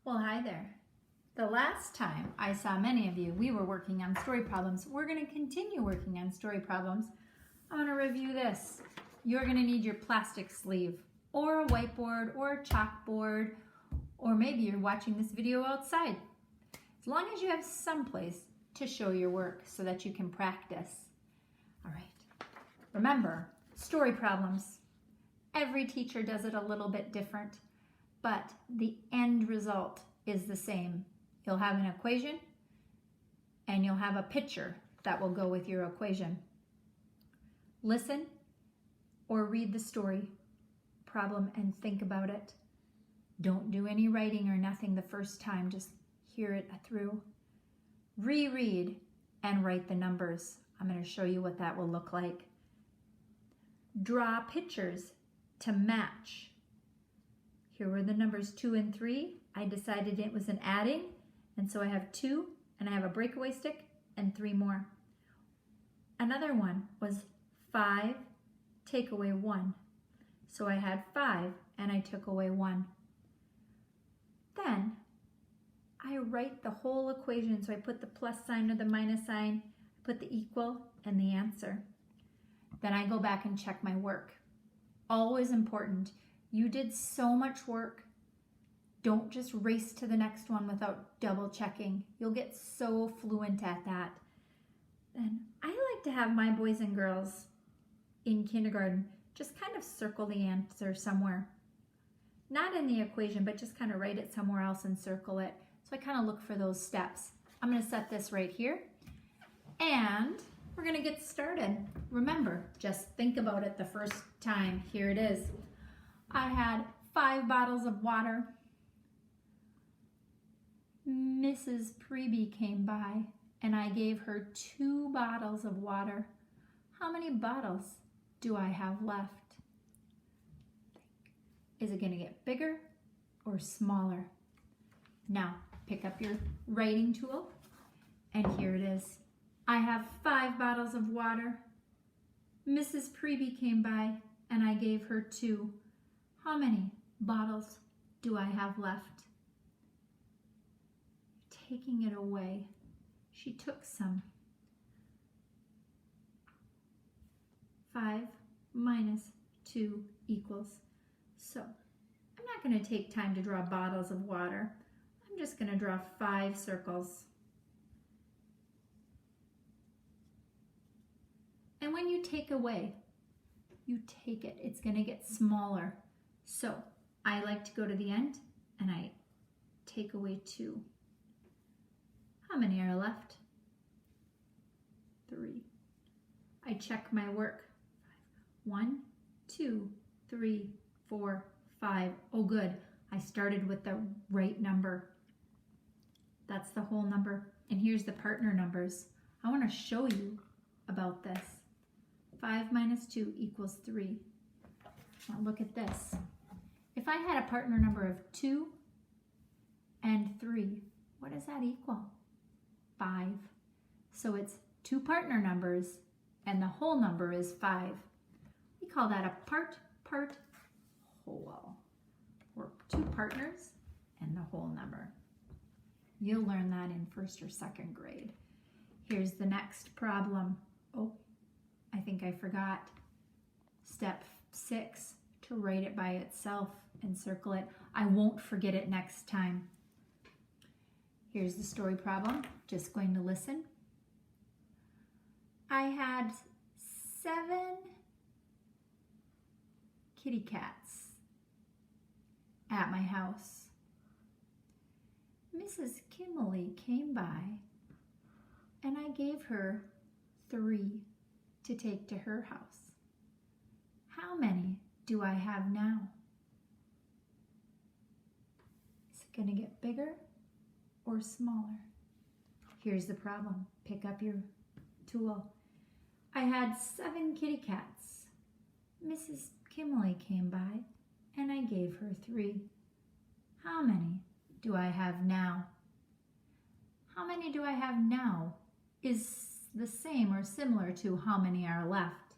Well, hi there. The last time I saw many of you, we were working on story problems. We're going to continue working on story problems. I'm going to review this. You're going to need your plastic sleeve or a whiteboard or a chalkboard, or maybe you're watching this video outside. As long as you have some place to show your work so that you can practice. All right. Remember, story problems. Every teacher does it a little bit different, but the end result is the same. You'll have an equation and you'll have a picture that will go with your equation. Listen or read the story problem and think about it. Don't do any writing or nothing the first time, just hear it through. Reread and write the numbers. I'm going to show you what that will look like. Draw pictures to match. Here were the numbers 2 and 3. I decided it was an adding, and so I have 2, and I have a breakaway stick, and 3 more. Another one was 5, take away 1. So I had 5, and I took away 1. Then I write the whole equation, so I put the plus sign or the minus sign, put the equal, and the answer. Then I go back and check my work. Always important. You did so much work. Don't just race to the next one without double checking. You'll get so fluent at that. And I like to have my boys and girls in kindergarten just kind of circle the answer somewhere. Not in the equation, but just kind of write it somewhere else and circle it. So I kind of look for those steps. I'm going to set this right here. And we're going to get started. Remember, just think about it the first time. Here it is. I had 5 bottles of water. Mrs. Preby came by and I gave her 2 bottles of water. How many bottles do I have left? Is it going to get bigger or smaller? Now, pick up your writing tool, and here it is. I have 5 bottles of water. Mrs. Preby came by and I gave her 2. How many bottles do I have left? Taking it away. She took some. 5 minus 2 equals. So, I'm not going to take time to draw bottles of water. I'm just going to draw 5 circles. And when you take away, you take it. It's going to get smaller. So I like to go to the end and I take away 2. How many are left? 3. I check my work. 1, 2, 3, 4, 5. Oh, good. I started with the right number. That's the whole number. And here's the partner numbers. I want to show you about this. 5 minus 2 equals 3. Now look at this. If I had a partner number of 2 and 3, what does that equal? 5. So it's 2 partner numbers and the whole number is 5. We call that a part whole. Or 2 partners and the whole number. You'll learn that in 1st or 2nd grade. Here's the next problem. Oh, I think I forgot. Step 6, to write it by itself and circle it. I won't forget it next time. Here's the story problem. Just going to listen. I had 7 kitty cats at my house. Mrs. Kimberly came by and I gave her 3 to take to her house. How many do I have now? Is it going to get bigger or smaller? Here's the problem. Pick up your tool. I had 7 kitty cats. Mrs. Kimberly came by and I gave her 3. How many do I have now? How many do I have now is the same or similar to how many are left.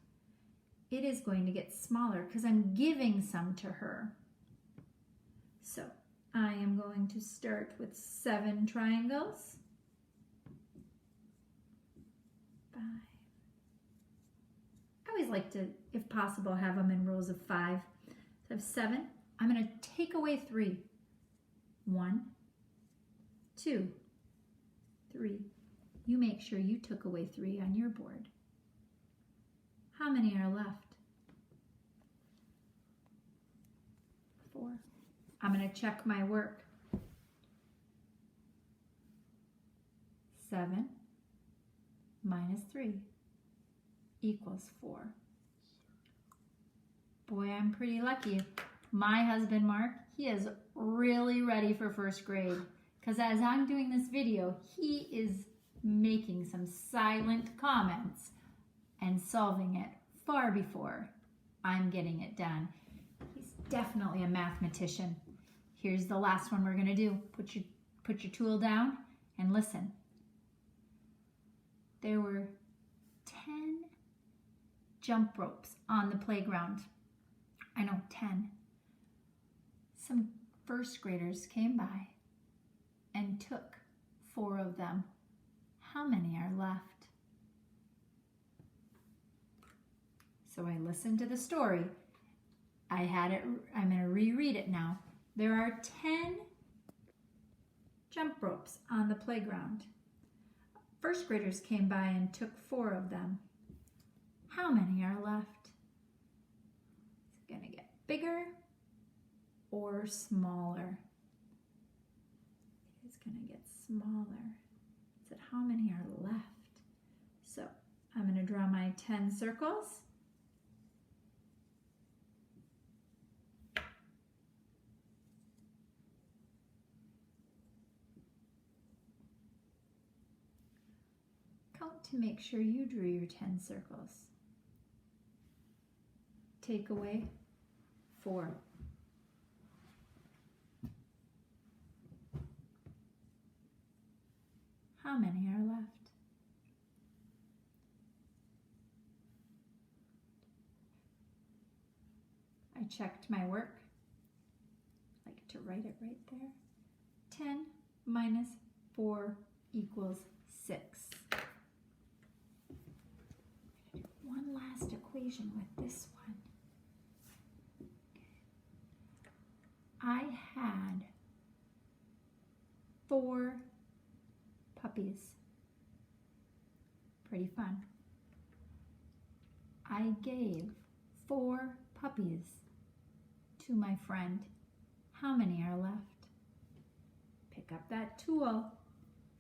It is going to get smaller because I'm giving some to her. So I am going to start with 7 triangles. 5. I always like to, if possible, have them in rows of 5. So I have 7. I'm going to take away 3. 1, 2, 3. You make sure you took away 3 on your board. How many are left? 4. I'm going to check my work. 7 minus 3 equals 4. Boy, I'm pretty lucky. My husband, Mark, he is really ready for first grade because as I'm doing this video, he is making some silent comments and solving it far before I'm getting it done. He's definitely a mathematician. Here's the last one we're going to do. Put your tool down and listen. There were 10 jump ropes on the playground. I know, 10. Some first graders came by and took 4 of them. How many are left? So I listened to the story. I'm going to reread it now. There are 10 jump ropes on the playground. First graders came by and took 4 of them. How many are left? Is it going to get bigger or smaller? It's going to get smaller. It said how many are left? So I'm going to draw my 10 circles. Count to make sure you drew your 10 circles. Take away 4. How many are left? I checked my work. I like to write it right there. 10 minus 4 equals 6. One last equation with this one. I had 4 puppies. Pretty fun. I gave 4 puppies to my friend. How many are left? Pick up that tool.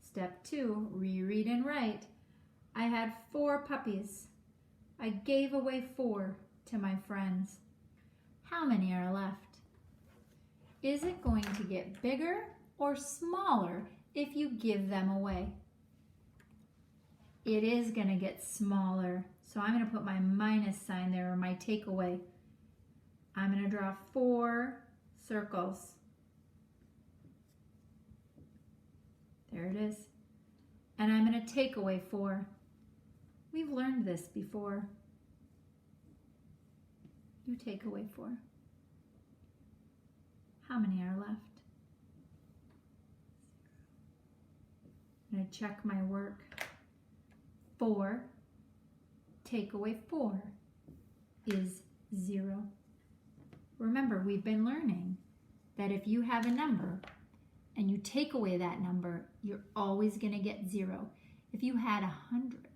Step 2, reread and write. I had 4 puppies. I gave away 4 to my friends. How many are left? Is it going to get bigger or smaller if you give them away? It is going to get smaller. So I'm going to put my minus sign there, or my takeaway. I'm going to draw 4 circles. There it is. And I'm going to take away 4. We've learned this before. You take away 4. How many are left? I'm going to check my work. 4 take away 4 is 0. Remember, we've been learning that if you have a number and you take away that number, you're always going to get 0. If you had 100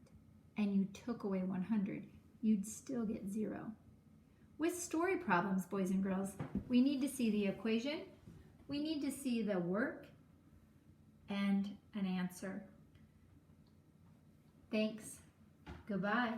and you took away 100, you'd still get 0. With story problems, boys and girls, we need to see the equation, we need to see the work, and an answer. Thanks. Goodbye.